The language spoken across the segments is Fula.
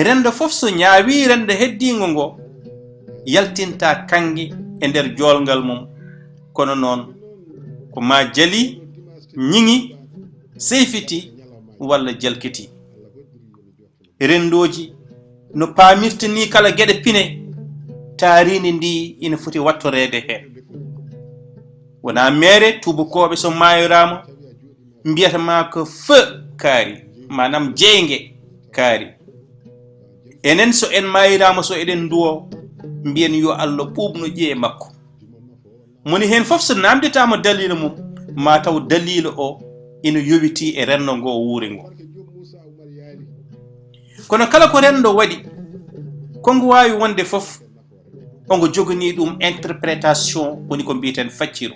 rendo fof so ñaawi rendo heddingo ngo yaltinta kangi e nder jolngal mum kono noon ko ma jali ñingi seyfiti walla jalkiti rendoji no paamirta ni kala geɗe pine taarini ndi ina foti wattorede heen wona mere tubakoɓe so mayorama mbiyata ma ko feu kaari manam jeyge kaari enen so en mayirama so eɗen duwo mbiyen yo Allah ɓuɓno ƴiye makko moni hen fof so namdetama dalila mum ma taw dalila o ina yowiti e renno ngo wuuri ngo kono kala ko rendo waɗi kongo wawi wonde fof ongo jogani ɗum interprétation woni ko mbiten facciro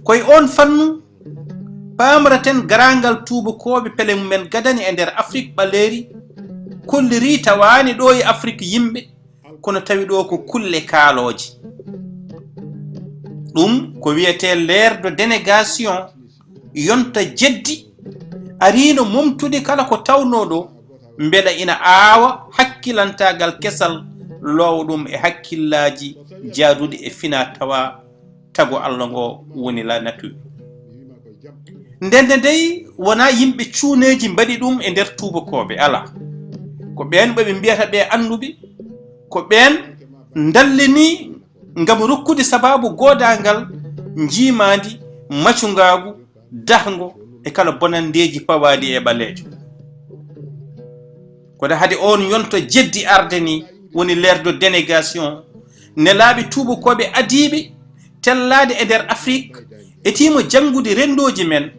koye on fannu pamraten garangal tubakoɓe pele mumen gadani e nder Afrique ɓaleri kolliri tawani ɗo e Afrique yimɓe kono tawi ɗo ko kulle kaaloje ɗum ko wiyete l'aire de délégation yonta jeddi arino momtude kala ko tawno ɗo beela ina aawa hakkilantagal kesal lowo ɗum e hakkillaji jaaduɗi e fina tawa tago Allah ngo woni la nature ndende dey wona yimɓe cuuneji mbaɗi ɗum e nder tubakoɓe ala ko ɓen ɓe mbiyata ɓe anduɓe ko ɓen dallini ngam rokkude sababu godangal jimadi macungagu dahgo e kala bonandeji pawadi e ɓalejo kono hade on yonto jeddi arde ni woni l'aire de délégation nelaaɓe tubakoɓe adiɓe tellade e nder Afrique e timo jangude rendoji men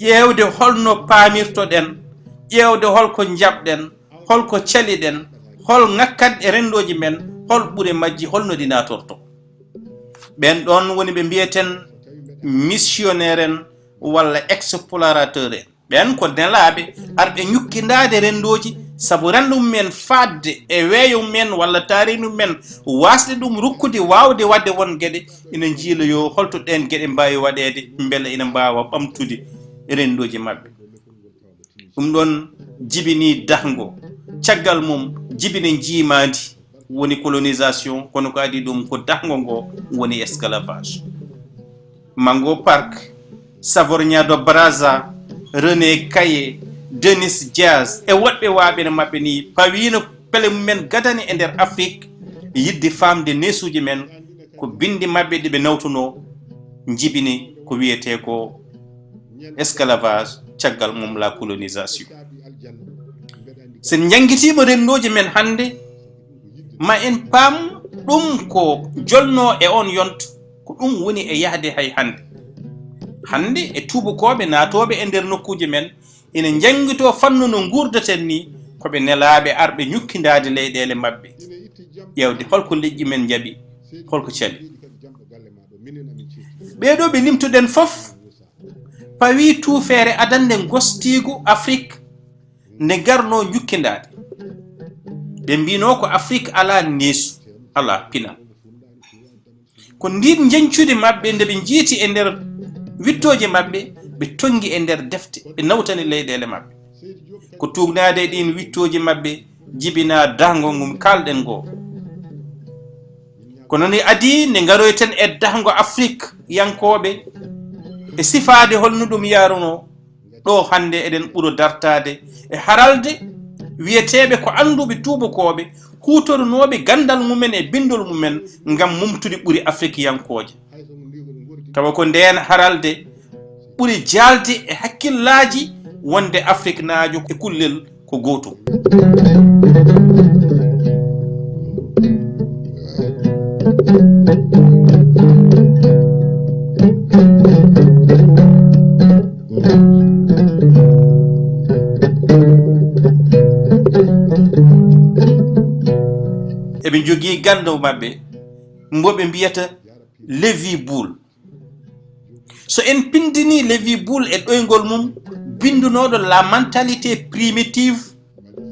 ƴewde holno paamirtoɗen ƴewde holko jaɓɗen holko caliɗen hol ngakkat e rendoji men hol ɓure majji holno ɗi natorto ɓen ɗon woni ɓe mbiyeten missionnaire en walla explorateur en ɓen ko nelaɓe arɓe ñukkindade rendoji sabu rendu men fadde e weeyo men walla tarinu men wasde ɗum rukkude wawde wadde won gueɗe ina jiila yo holto ɗen gueɗe mbawi waɗede beela ina mbawa ɓamtude rendoji mabɓe ɗum ɗon jibini dahgo caggal mum jibini jimadi woni colonisation kono ko adi ɗum ko dahgo ngo woni esclavage Mango Park Savorgna do Brazza René Caillé Denis Diaz e woɗɓe waɓene mabɓe ni pawino pele mumen gadani e nder Afrique yidde famde nesuji men ko bindi mabɓe ɗiɓe nawtuno jibini ko wiyete ko esclavage caggal mum la colonisation sen jangguitimo rendoji men hande ma en paam ɗum ko jolno e on yonto ko ɗum woni e yahde hay hande e tubakoɓe natoɓe e nder nokkuji men ina jangguito fannu no gurdaten ni koɓe nelaɓe arɓe ñukkindade leyɗele mabɓe ƴewde holko leƴƴi men jaaɓi holko cali ɓeɗo ɓe limtuɗen fof pawi tuufere adande gostigu Afrique nde garno ñukkindade ɓe mbino ko Afrique ala neesu ala pina ko ndin jencude mabɓe nde ɓe jiiti e nder wittoje mabɓe ɓe tongi e nder defte ɓe nawtani leyɗele mabɓe ko tugnade e ɗin wittoje mabɓe jibina dahgo ngum kalɗen ngo kono ni adi nde garoyten e dahgo Afrique yankoɓe e sifade holno ɗum yaruno ɗo hande eɗen ɓuuro dartade e haralde wiyeteɓe ko anduɓe tubakoɓe hutornoɓe gandal mumen e bindol mumen ngam mumtude ɓuuri Afrique yankoje tawa ko nden haralde ɓuuri jalde e hakkillaji wonde Afrique naajo e kullel ko gotum eɓe jogii gando mabɓe mboɓe mbiyata Lévi Boule so en pindini Lévi Boule e ɗoygol mum bindunoɗo la mentalité primitive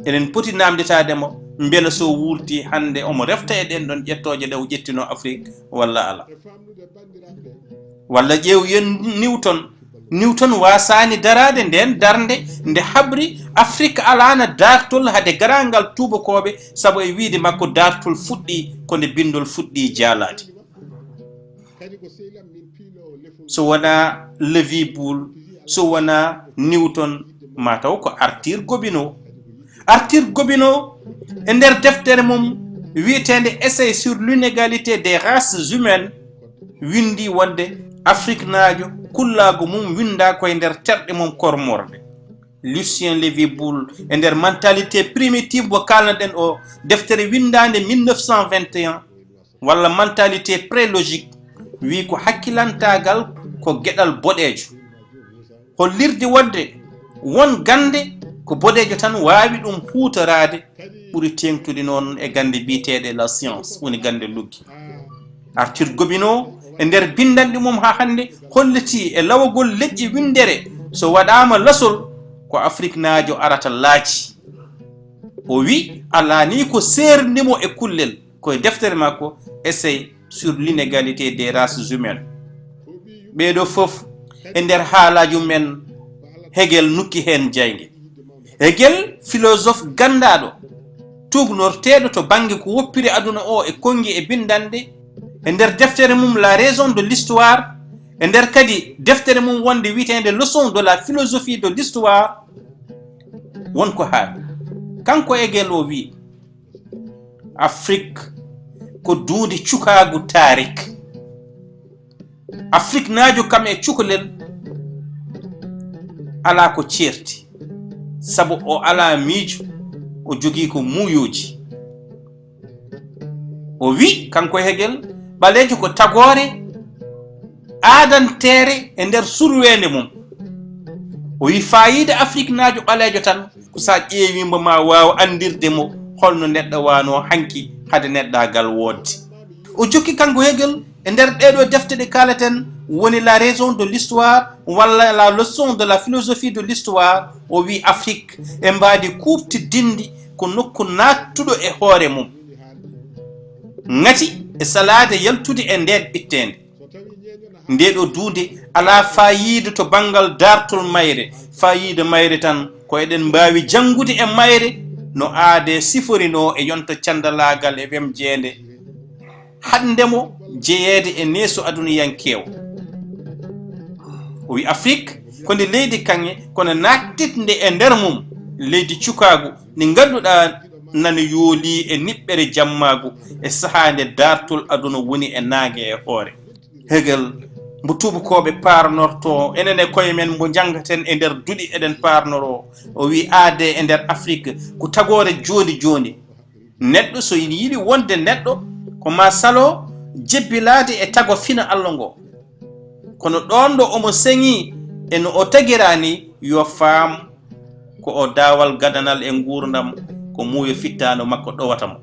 enen poti namdetademo beela so wurti hande omo refta e ɗen ɗon ƴettoje ɗe o ƴettino Afrique walla ala walla ƴeew yen Newton Newton wasani darade nden darnde nde habri Afrique alana dartol hade garangal tubakoɓe sabo e wiide makko dartol fuɗɗi ko nde bindol fuɗɗi jaalade. So wona Liverpool, so wona Newton, mataw ko Arthur Gobineau. Arthur Gobineau e nder deftere mum wietende essai sur l'inégalité des races humaines windi wonde Afrique naajo kullago mum winda koye nder terɗe mum kormorde. Lucien Liverpool e nder mentalité primitive mo kalnaɗen o deftere windande 1921 walla mentalité prélogique wi ko hakkilantagal ko geɗal boɗejo hollirde wonde won gande ko boɗejo tan wawi ɗum huutorade ɓuri tengtude noon e gande biyeteɗe la science woni gande luggi. Arthur Gobineau e nder bindanɗi mum ha hande holliti e lawagol leƴƴi windere so waɗama lasol ko Afrique naajo arata laaci. O wi ala ni ko serdimo e kullel koye deftere makko essai sur l'inégalité des races humaines. ɓeɗo fof e nder haalaji men Hegel nukki hen jayge. Hegel philosophe gandaɗo tugnorteɗo to banggue ko woppiri aduna o e kongi e bindande e nder deftere mum la raison de l'histoire e nder kadi deftere mum wonde wiitende leçon de la philosophie de l'histoire wonko haaɗi. Kanko Hegel o wi Afrique ko duude cukagu tarik. Afrique naajo kam e cukalel ala ko ceerti sabu o ala miijo o jogii ko muuyoji. O wi kanko Hegel ɓaleejo ko tagore aadantere e nder surwende mum. O wi fayida Afrique naajo ɓaleejo tan ko sa ƴeewimo ma waawa andirde mo holno neɗɗo wano hanki hade neɗɗagal wodde. O jokki kanko Hegel e nder ɗeɗo defte ɗe kalaten woni la raison de l'histoire walla la leçon de la philosophie de l'histoire. O wi Afrique e mbaadi kuufti dindi ko nokku nattuɗo e hoore mum ngati e salade yaltude e nden ɓittende. Ndeɗo duude ala fayida to bangal dartol mayre. Fayida mayre tan ko eɗen mbawi jangude e mayre no aade siforino e yonta candalagal e wemjede handemo jeeyede e neeso aduniyankewo. O wi Afrique ko nde leydi kanŋe kono nattitde e nder mum leydi cukagu ndi ganduɗa nana yooli e niɓɓere jammagu e sahande dartol aduna woni e naage e hoore. Hegel mbo tubakoɓe parnorto enen e koye men mbo jangaten e nder duɗi eɗen parnoro. O wi aade e nder Afrique ko tagore joni joni. Neɗɗo so yiɗi wonde neɗɗo ko ma salo jebbilade e tago fina Allah ngo. Kono ɗon ɗo omo seŋi e no o tagirani yo faam ko o dawal gadanal e gurdam ko muuyo fittano makko ɗowatamo.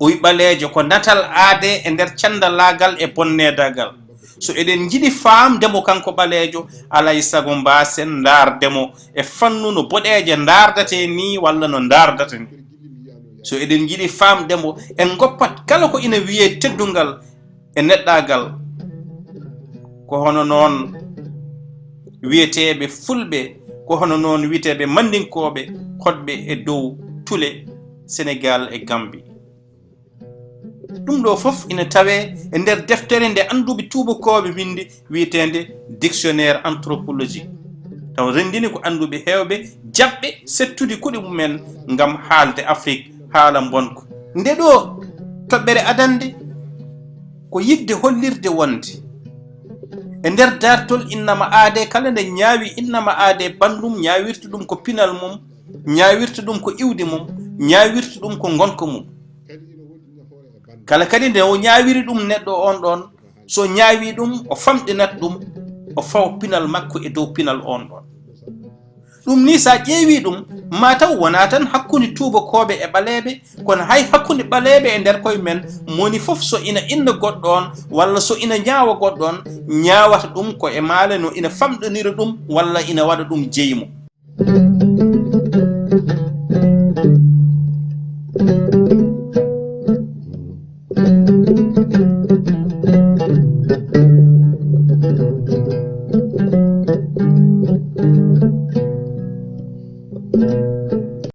O wi ɓaleejo ko natal aade e nder candalagal e bonnedagal. So eɗen jiɗi faamdemo kanko ɓaleejo alay sago mbasen dardemo e fannu no boɗeje dardate ni walla no dardata ni. So eɗen jiɗi faamdemo en goppat kala ko ina wiye teddungal e neɗɗagal ko hono noon wiyeteɓe fulɓe, ko hono noon wiyeteɓe mandinkoɓe hoɗɓe e dow tule Sénégal e Gambie. ɗum ɗo fof ina tawe e nder deftere nde anduɓe tubakoɓe windi wiyetende dictionnaire anthropologique. taw rendini ko anduɓe hewɓe jaɓɓe settude kuɗe mumen ngam haalde Afrique haala bonko. Nde ɗo toɓɓere adande ko yidde hollirde wonde e nder dartol innama aade kala nde ñaawi innama aade bandum ñaawirta ɗum ko pinal mum, ñaawirta ɗum ko iwdi mum, ñaawirta ɗum ko gonka mum. Kala kadi nde o ñaawiri ɗum neɗɗo on ɗon so ñaawi ɗum o famɗinat ɗum o faw pinal makko e dow pinal on ɗon. ɗum ni sa ƴeewi ɗum mataw wona tan hakkunde tubakoɓe e ɓaleɓe kono hay hakkunde ɓaleɓe e nder koye men moni fof so ina inna goɗɗo on walla so ina ñaawa goɗɗo on ñaawata ɗum ko e maale no ina famɗonira ɗum walla ina waɗa ɗum jeymo.